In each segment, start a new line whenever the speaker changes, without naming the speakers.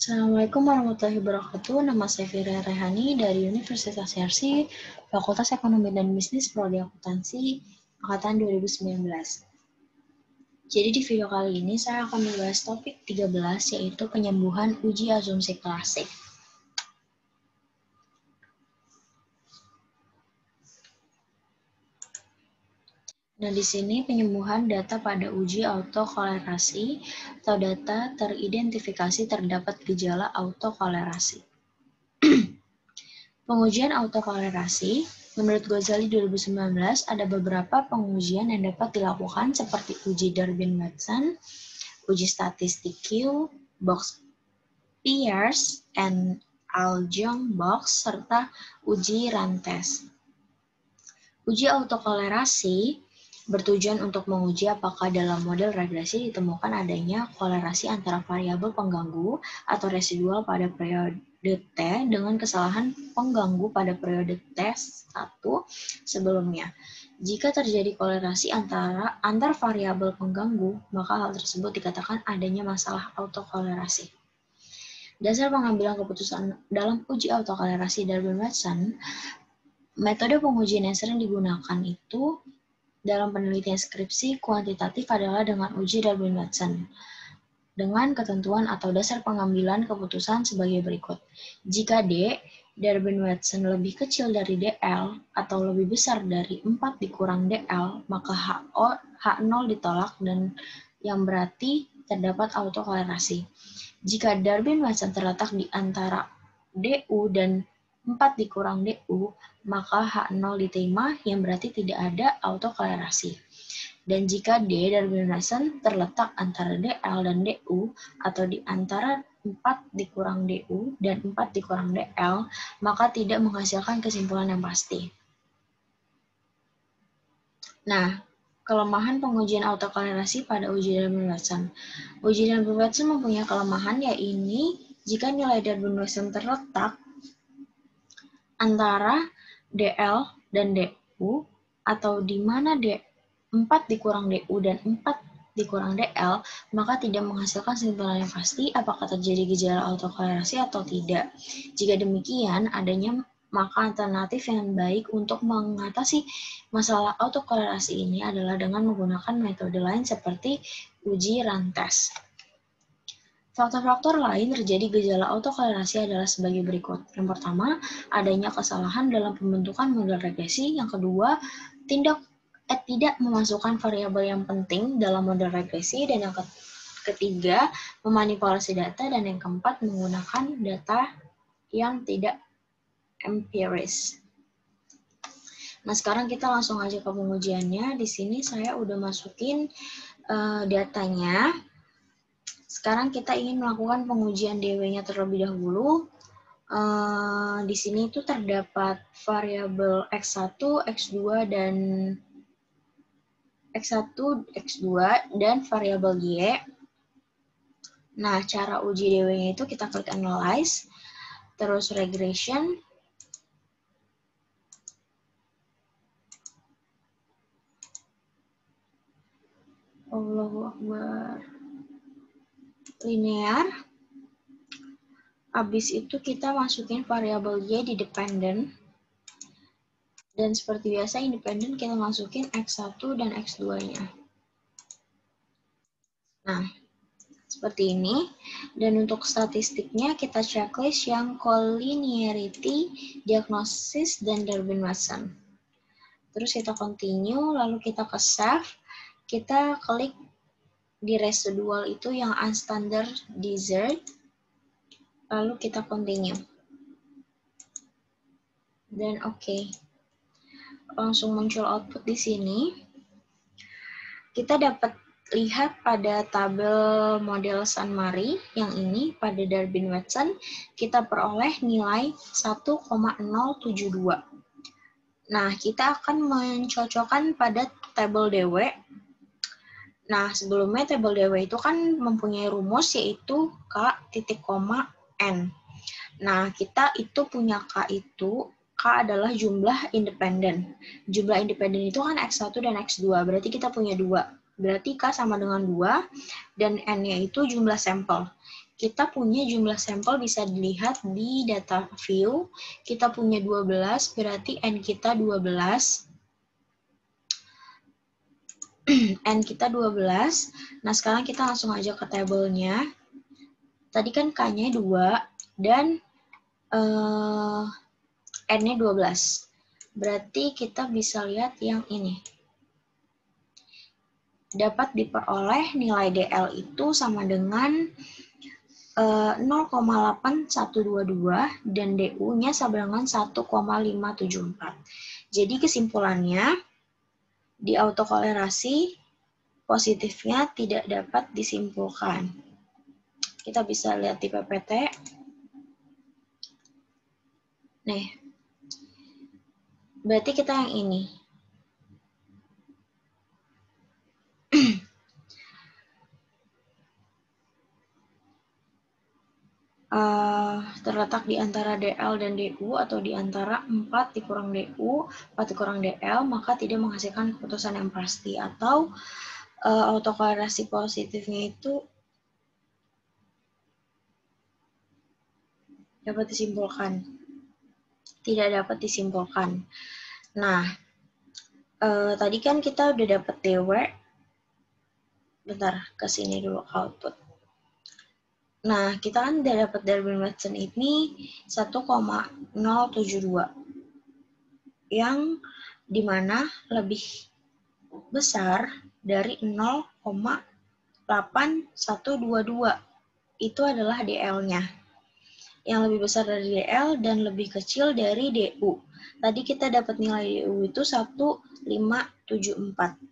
Assalamualaikum warahmatullahi wabarakatuh. Nama saya Fira Rehani dari Universitas Yarsi, Fakultas Ekonomi dan Bisnis Prodi Akuntansi, Angkatan 2019. Jadi di video kali ini saya akan membahas topik 13, yaitu penyembuhan uji asumsi klasik. Nah, di sini penyembuhan data pada uji autokolerasi atau data teridentifikasi terdapat gejala autokolerasi. Pengujian autokolerasi, menurut Ghazali 2019, ada beberapa pengujian yang dapat dilakukan seperti uji Durbin-Watson, uji statistik Q, box Pearce, and Aljong box, serta uji Rantes. Uji autokolerasi bertujuan untuk menguji apakah dalam model regresi ditemukan adanya kolerasi antara variabel pengganggu atau residual pada periode T dengan kesalahan pengganggu pada periode T1 sebelumnya. Jika terjadi kolerasi antar variabel pengganggu, maka hal tersebut dikatakan adanya masalah autokolerasi. Dasar pengambilan keputusan dalam uji autokolerasi Durbin-Watson, metode pengujian yang sering digunakan itu dalam penelitian skripsi kuantitatif adalah dengan uji Durbin-Watson dengan ketentuan atau dasar pengambilan keputusan sebagai berikut. Jika D, Durbin-Watson lebih kecil dari DL atau lebih besar dari 4 dikurang DL, maka H0 ditolak dan yang berarti terdapat autokolerasi. Jika Durbin-Watson terletak di antara DU dan 4 dikurang DU, maka H0 diterima yang berarti tidak ada autokolerasi. Dan jika D Durbin-Watson terletak antara DL dan DU atau di antara 4 dikurang DU dan 4 dikurang DL, maka tidak menghasilkan kesimpulan yang pasti. Nah, kelemahan pengujian autokolerasi pada uji Durbin-Watson. Uji Durbin-Watson mempunyai kelemahan yaitu jika nilai Durbin-Watson terletak antara DL dan DU atau di mana 4 dikurang DU dan 4 dikurang DL, maka tidak menghasilkan kesimpulan yang pasti apakah terjadi gejala autokolerasi atau tidak. Jika demikian, adanya maka alternatif yang baik untuk mengatasi masalah autokolerasi ini adalah dengan menggunakan metode lain seperti uji Rantes. Faktor-faktor lain terjadi gejala autokolerasi adalah sebagai berikut. Yang pertama, adanya kesalahan dalam pembentukan model regresi. Yang kedua, tidak memasukkan variabel yang penting dalam model regresi. Dan yang ketiga, memanipulasi data. Dan yang keempat, menggunakan data yang tidak empiris. Nah, sekarang kita langsung aja ke pengujiannya. Di sini saya udah masukin datanya. Sekarang kita ingin melakukan pengujian DW-nya terlebih dahulu. Di sini itu terdapat variabel X1, X2, dan X1, X2, dan variabel Y. Nah, cara uji DW-nya itu kita klik Analyze, terus Regression, Allahu Akbar, linear. Habis itu kita masukin variabel Y di dependent. Dan seperti biasa independen kita masukin X1 dan X2-nya. Nah, seperti ini. Dan untuk statistiknya kita checklist yang collinearity, diagnosis, dan Durbin-Watson. Terus kita continue, lalu kita ke save. Kita klik di residual itu yang unstandardized. Lalu kita continue. Dan oke. Langsung muncul output di sini. Kita dapat lihat pada tabel model SunMary yang ini pada Durbin-Watson kita peroleh nilai 1,072. Nah, kita akan mencocokkan pada tabel DW. Nah, sebelumnya tabel DW itu kan mempunyai rumus yaitu K titik koma N. Nah, kita itu punya K itu K adalah jumlah independen. Jumlah independen itu kan X1 dan X2, berarti kita punya 2. Berarti K sama dengan 2, dan N-nya itu jumlah sampel. kita punya jumlah sampel bisa dilihat di data view. Kita punya 12, berarti N kita 12. N kita 12. Nah, sekarang kita langsung aja ke tabelnya. Tadi kan K-nya 2 dan N-nya 12. Berarti kita bisa lihat yang ini. Dapat diperoleh nilai DL itu sama dengan 0,8122 dan DU-nya sama dengan 1,574. Jadi kesimpulannya, di autokolerasi positifnya tidak dapat disimpulkan. Kita bisa lihat di PPT. Nih, berarti kita yang ini. Terletak di antara DL dan DU atau di antara 4 dikurang DU, 4 dikurang DL, maka tidak menghasilkan keputusan yang pasti. Atau autokolerasi positifnya itu dapat disimpulkan. Tidak dapat disimpulkan. Nah, tadi kan kita udah dapat DW. Bentar, ke sini dulu output. Nah, kita kan udah dapat Darwin-Watson ini 1,072 yang dimana lebih besar dari 0,8122. Itu adalah DL-nya. Yang lebih besar dari DL dan lebih kecil dari DU. Tadi kita dapat nilai DU itu 1574.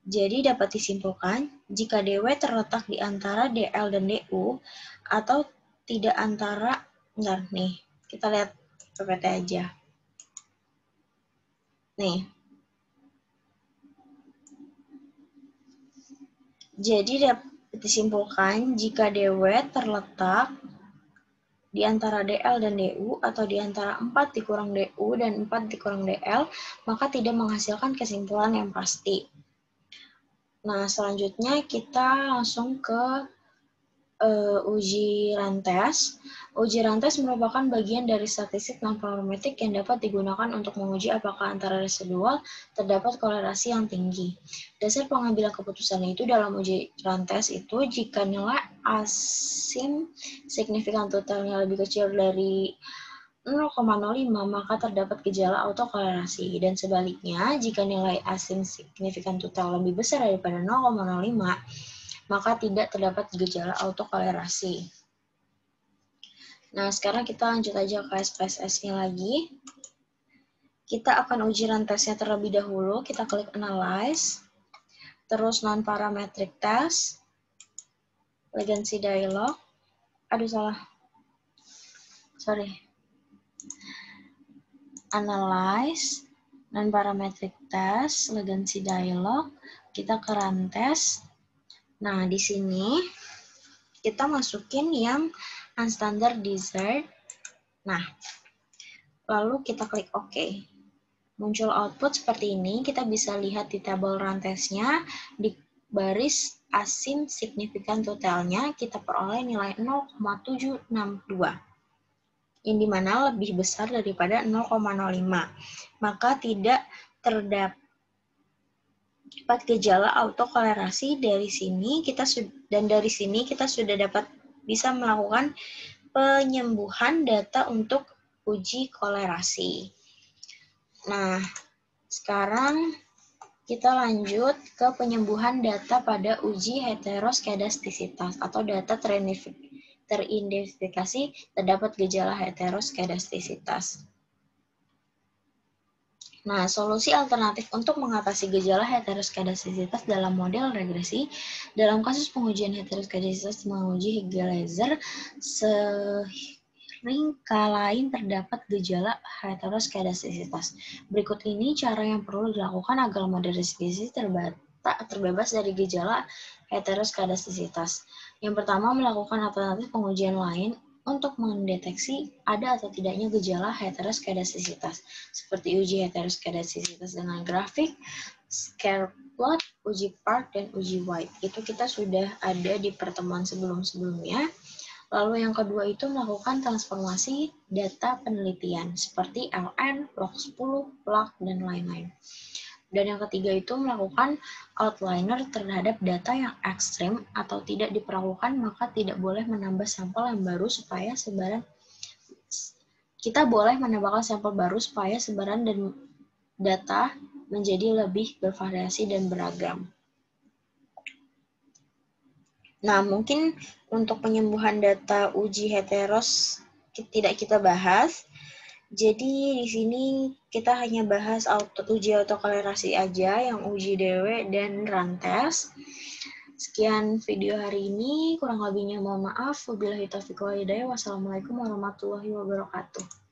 Jadi dapat disimpulkan jika DW terletak di antara DL dan DU atau tidak antara, bentar nih, kita lihat PPT aja. Nih. Jadi dapat disimpulkan jika DW terletak di antara DL dan DU atau di antara 4 dikurang DU dan 4 dikurang DL, maka tidak menghasilkan kesimpulan yang pasti. Nah, selanjutnya kita langsung ke uji rantes. Uji rantes merupakan bagian dari statistik non-parametrik yang dapat digunakan untuk menguji apakah antara residual terdapat kolerasi yang tinggi. Dasar pengambilan keputusan itu dalam uji rantes itu jika nilai asim signifikan totalnya lebih kecil dari 0,05 maka terdapat gejala autokolerasi, dan sebaliknya jika nilai asim signifikan total lebih besar daripada 0,05 maka tidak terdapat gejala autokolerasi. Nah, sekarang kita lanjut aja ke SPSS-nya lagi. Kita akan uji rantesnya terlebih dahulu. Kita klik Analyze, terus Non-Parametric Test, Legacy Dialog. Aduh, salah. Sorry. Analyze, Non-Parametric Test, Legacy Dialog. Kita ke rantes. Nah, di sini kita masukin yang unstandardized. Nah, lalu kita klik OK. Muncul output seperti ini. Kita bisa lihat di tabel rantesnya, di baris asim signifikan totalnya, kita peroleh nilai 0,762. Yang dimana lebih besar daripada 0,05. Maka tidak terdapat gejala autokolerasi dari sini dari sini kita sudah dapat bisa melakukan penyembuhan data untuk uji kolerasi. Nah, sekarang kita lanjut ke penyembuhan data pada uji heteroskedastisitas atau data teridentifikasi terdapat gejala heteroskedastisitas. Nah, solusi alternatif untuk mengatasi gejala heteroskedastisitas dalam model regresi, dalam kasus pengujian heteroskedastisitas menguji Higg-Laser, seringkali terdapat gejala heteroskedastisitas. Berikut ini cara yang perlu dilakukan agar model regresi terbebas dari gejala heteroskedastisitas. Yang pertama, melakukan alternatif pengujian lain untuk mendeteksi ada atau tidaknya gejala heteroskedastisitas, seperti uji heteroskedastisitas dengan grafik, scatter plot, uji Park, dan uji White. Itu kita sudah ada di pertemuan sebelum-sebelumnya. Lalu yang kedua itu melakukan transformasi data penelitian seperti LN, log 10, plug, dan lain-lain. Dan yang ketiga itu melakukan outliner terhadap data yang ekstrim atau tidak diperlakukan, maka tidak boleh menambah sampel yang baru supaya sebaran dan data menjadi lebih bervariasi dan beragam. Nah, mungkin untuk penyembuhan data uji heteros tidak kita bahas. Jadi di sini kita hanya bahas uji autokolerasi aja, yang uji DW dan rantes. Sekian video hari ini, kurang lebihnya mohon maaf. Wabillahi taufiq wal hidayah. Wassalamualaikum warahmatullahi wabarakatuh.